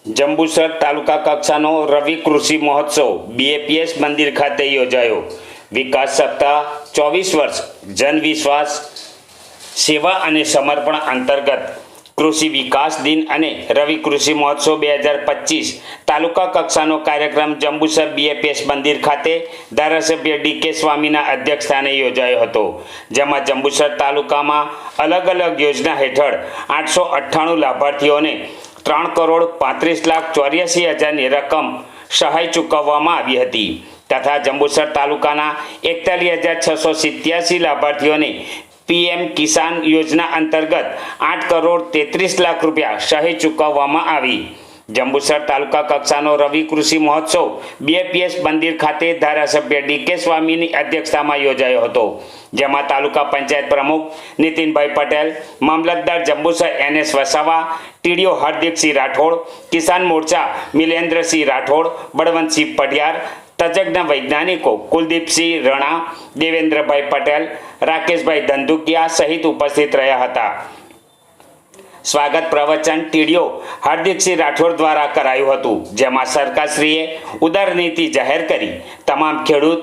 જંબુસર તાલુકા કક્ષાનો રવિ કૃષિ મહોત્સવ બીએપીએસ મંદિર ખાતે યોજાયો। વિકાસ સપ્તાહ 24 વર્ષ જનવિશ્વાસ સેવા અને સમર્પણ અંતર્ગત કૃષિ વિકાસ દિન અને રવિ કૃષિ મહોત્સવ 2025 તાલુકા કક્ષાનો કાર્યક્રમ જંબુસર બીએપીએસ મંદિર ખાતે ધારાસભ્ય ડીકે સ્વામીના અધ્યક્ષસ્થાને યોજાયો હતો, જેમાં જંબુસર તાલુકામાં અલગ અલગ યોજના હેઠળ 898 લાભાર્થીઓને 3,35,84,000ની રકમ સહાય ચૂકવવામાં આવી હતી તથા જંબુસર તાલુકાના 41,687 લાભાર્થીઓને પીએમ કિસાન યોજના અંતર્ગત 8,33,00,000 રૂપિયા સહાય ચૂકવવામાં આવી। જંબુસર તાલુકા કક્ષાનો રવિ કૃષિ મહોત્સવ બીએપીએસ મંદિર ખાતે ધારાસભ્ય ડીકે સ્વામીની અધ્યક્ષતામાં યોજાયો હતો, જેમાં તાલુકા પંચાયત પ્રમુખ નીતિનભાઈ પટેલ, મામલતદાર જંબુસર NS વસાવા, ટીડીઓ હાર્દિકસિંહ રાઠોડ, કિસાન મોરચા મિલેન્દ્રસિંહ રાઠોડ, બળવંતસિંહ પઢિયાર, તજજ્ઞ વૈજ્ઞાનિકો કુલદીપસિંહ રણા, દેવેન્દ્રભાઈ પટેલ, રાકેશભાઈ ધંધુકિયા સહિત ઉપસ્થિત રહ્યા હતા। સ્વાગત પ્રવચન ટીડીઓ હાર્દિકસિંહ રાઠોડ દ્વારા કરાયું હતું, જેમાં સરકારશ્રીએ ઉદાર નીતિ જાહેર કરી તમામ ખેડૂત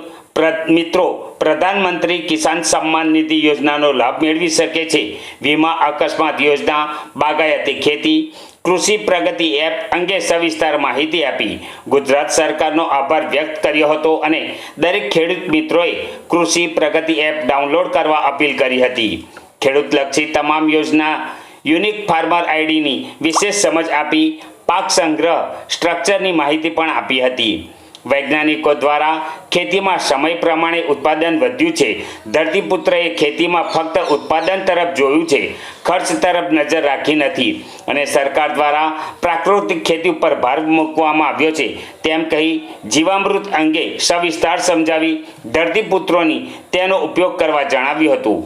મિત્રો પ્રધાનમંત્રી કિસાન સન્માન નિધિ યોજનાનો લાભ મેળવી શકે છે। વીમા અકસ્માત યોજના, બાગાયતી ખેતી, કૃષિ પ્રગતિ એપ અંગે સવિસ્તાર માહિતી આપી ગુજરાત સરકારનો આભાર વ્યક્ત કર્યો હતો અને દરેક ખેડૂત મિત્રોએ કૃષિ પ્રગતિ એપ ડાઉનલોડ કરવા અપીલ કરી હતી। ખેડૂતલક્ષી તમામ યોજના યુનિક ફાર્મર આઈડીની વિશેષ સમજ આપી પાક સંગ્રહ સ્ટ્રક્ચરની માહિતી પણ આપી હતી। વૈજ્ઞાનિકો દ્વારા ખેતીમાં સમય પ્રમાણે ઉત્પાદન વધ્યું છે। ધરતીપુત્રએ ખેતીમાં ફક્ત ઉત્પાદન તરફ જોયું છે, ખર્ચ તરફ નજર રાખી નથી અને સરકાર દ્વારા પ્રાકૃતિક ખેતી ઉપર ભાર મૂકવામાં આવ્યો છે તેમ કહી જીવામૃત અંગે સવિસ્તાર સમજાવી ધરતીપુત્રોની તેનો ઉપયોગ કરવા જણાવ્યું હતું।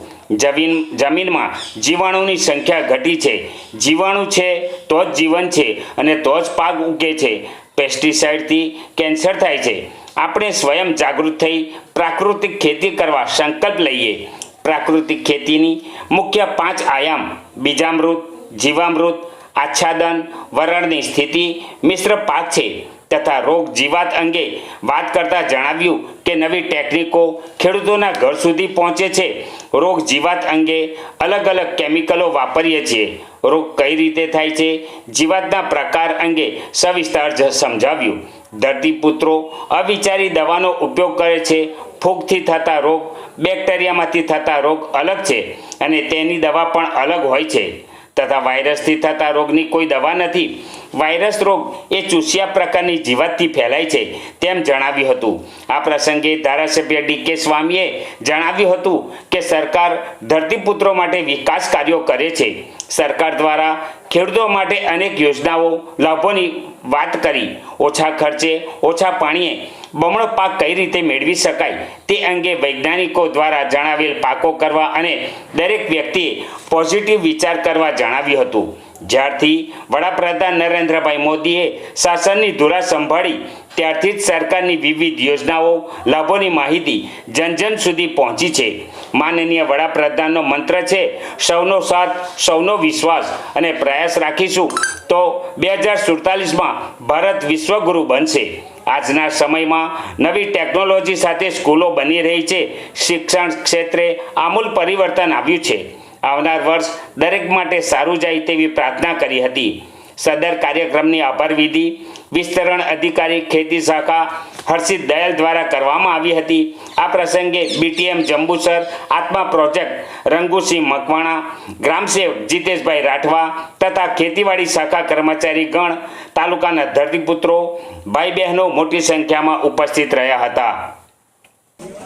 જમીનમાં જીવાણુની સંખ્યા ઘટી છે। જીવાણુ છે તો જ જીવન છે અને તો જ પાક ઉગે છે। પેસ્ટિસાઇડથી કેન્સર થાય છે। આપણે સ્વયં જાગૃત થઈ પ્રાકૃતિક ખેતી કરવા સંકલ્પ લઈએ। પ્રાકૃતિક ખેતીની મુખ્ય 5 આયામ બીજામૃત, જીવામૃત, આચ્છાદન, વરણની સ્થિતિ, મિશ્ર પાક છે તથા રોગ જીવાત અંગે વાત કરતા જણાવ્યું કે નવી ટેકનિકો ખેડૂતોના ઘર સુધી પહોંચે છે। રોગ જીવાત અંગે અલગ અલગ કેમિકલો વાપરીએ છીએ। રોગ કઈ રીતે થાય છે, જીવાતના પ્રકાર અંગે સવિસ્તાર સમજાવ્યું। ધરતીપુત્રો અવિચારી દવાનો ઉપયોગ કરે છે। ફૂગથી થતા રોગ, બેક્ટેરિયામાંથી થતા રોગ અલગ છે અને તેની દવા પણ અલગ હોય છે તથા વાયરસથી થતા રોગની કોઈ દવા નથી। વાયરસ રોગ એ ચૂસિયા પ્રકારની જીવાતથી ફેલાય છે તેમ જણાવ્યું હતું। આ પ્રસંગે ધારાસભ્ય ડીકે સ્વામીએ જણાવ્યું હતું કે સરકાર ધરતીપુત્રો માટે વિકાસ કાર્યો કરે છે। સરકાર દ્વારા ખેડૂતો માટે અનેક યોજનાઓ લાભોની વાત કરી ઓછા ખર્ચે ઓછા પાણીએ બમણો પાક કઈ રીતે મેળવી શકાય તે અંગે વૈજ્ઞાનિકો દ્વારા જણાવેલ પાકો કરવા અને દરેક વ્યક્તિએ પોઝિટિવ વિચાર કરવા જણાવ્યું હતું। જ્યારથી વડાપ્રધાન નરેન્દ્રભાઈ મોદીએ શાસનની ધુરા સંભાળી ત્યારથી જ સરકારની વિવિધ યોજનાઓ લાભોની માહિતી જન જન સુધી પહોંચી છે। માનનીય વડાપ્રધાનનો મંત્ર છે સૌનો સાથ, સૌનો વિશ્વાસ અને પ્રયાસ રાખીશું તો 2047માં ભારત વિશ્વગુરુ બનશે। આજના સમયમાં નવી ટેકનોલોજી સાથે સ્કૂલો બની રહી છે। શિક્ષણ ક્ષેત્રે આમૂલ પરિવર્તન આવ્યું છે। આવનાર વર્ષ દરેક માટે સારું જાય તેવી પ્રાર્થના કરી હતી। સદર કાર્યક્રમની આભાર વિધિ વિસ્તરણ અધિકારી ખેતી શાખા હર્ષિત દયાલ દ્વારા કરવામાં આવી હતી। આ પ્રસંગે BTM જંબુસર આત્મા પ્રોજેક્ટ રંગુસિંહ મકવાણા, ગ્રામસેવક જીતેશભાઈ રાઠવા તથા ખેતીવાડી શાખા કર્મચારી ગણ, તાલુકાના ધરતીપુત્રો, ભાઈ બહેનો મોટી સંખ્યામાં ઉપસ્થિત રહ્યા હતા।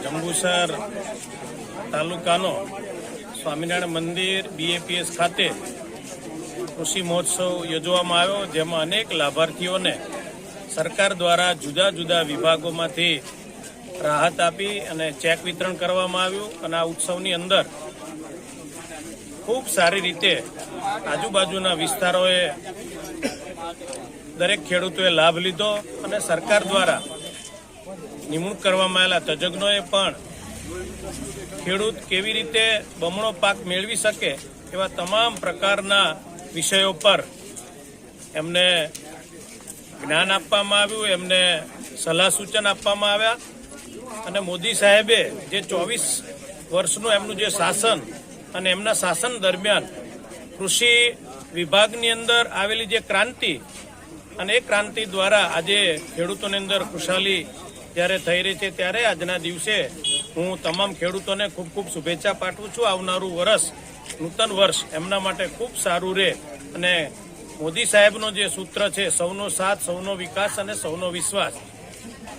જંબુસર તાલુકાનો સ્વામિનારાયણ મંદિર BAPS ખાતે કૃષિ મહોત્સવ યોજવામાં આવ્યો, જેમાં અનેક લાભાર્થીઓને સરકાર દ્વારા જુદા જુદા વિભાગોમાંથી રાહત આપી અને ચેક વિતરણ કરવામાં આવ્યું અને આ ઉત્સવની અંદર ખૂબ સારી રીતે આજુબાજુના વિસ્તારોએ દરેક ખેડૂતોએ લાભ લીધો અને સરકાર દ્વારા નિમણૂક કરવામાં આવેલા તજજ્ઞોએ પણ ખેડૂત કેવી રીતે બમણો પાક મેળવી શકે એવા તમામ પ્રકારના વિષયો પર એમને જ્ઞાન આપવામાં આવ્યું, એમને સલાહ સૂચન આપવામાં આવ્યા અને મોદી સાહેબે જે 24 વર્ષનું એમનું જે શાસન અને એમના શાસન દરમિયાન કૃષિ વિભાગની અંદર આવેલી જે ક્રાંતિ અને એ ક્રાંતિ દ્વારા આજે ખેડૂતોની અંદર ખુશાલી જ્યારે થઈ રહી છે, ત્યારે આજના દિવસે હું તમામ ખેડૂતોને ખૂબ ખૂબ શુભેચ્છા પાઠવું છું. આવનારું વર્ષ, નૂતન વર્ષ એમના માટે ખૂબ સારું રહે અને મોદી સાહેબનો જે સૂત્ર છે સૌનો સાથ, સૌનો વિકાસ અને સૌનો વિશ્વાસ,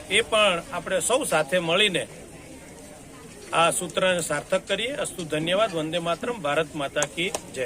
એ પણ આપણે સૌ સાથે મળીને આ સૂત્રને સાર્થક કરીએ. અસ્તુ, ધન્યવાદ. વંદે માતરમ. ભારત માતા કી જય.